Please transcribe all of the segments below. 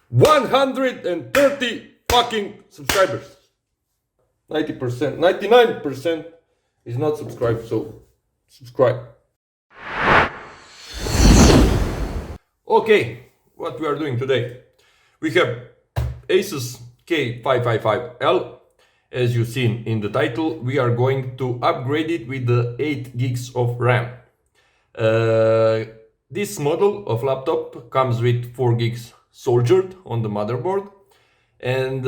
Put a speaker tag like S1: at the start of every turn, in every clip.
S1: 130 fucking subscribers. 90%, 99% is not subscribed, so subscribe. Okay, what we are doing today? We have Asus K555L. As you've seen in the title, we are going to upgrade it with the 8 gigs of RAM. This model of laptop comes with 4 gigs soldered on the motherboard, and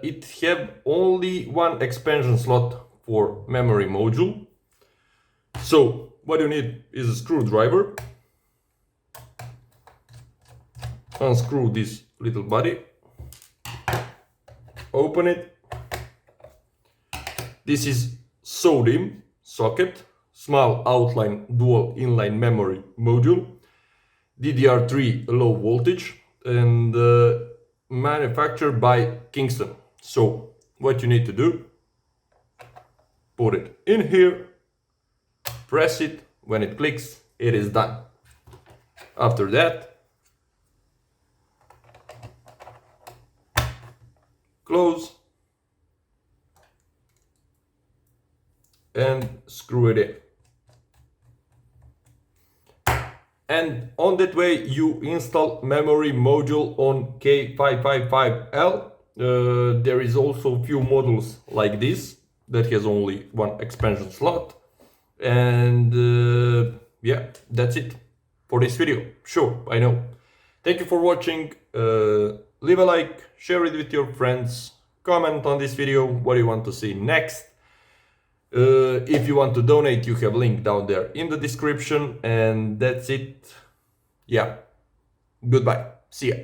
S1: it have only one expansion slot for memory module. So what you need is a screwdriver. Unscrew this little body, open it. This is SODIMM socket, small outline dual inline memory module, DDR3 low voltage, and manufactured by Kingston. So what you need to do, put it in here, press it. When it clicks, it is done. After that, close and screw it in. And on that way you install memory module on K555L. There is also few models like this that has only one expansion slot. And yeah, that's it for this video. Sure, I know. Thank you for watching. Leave a like, share it with your friends, comment on this video what you want to see next. If you want to donate, you have a link down there in the description, and that's it. Yeah, goodbye, see ya.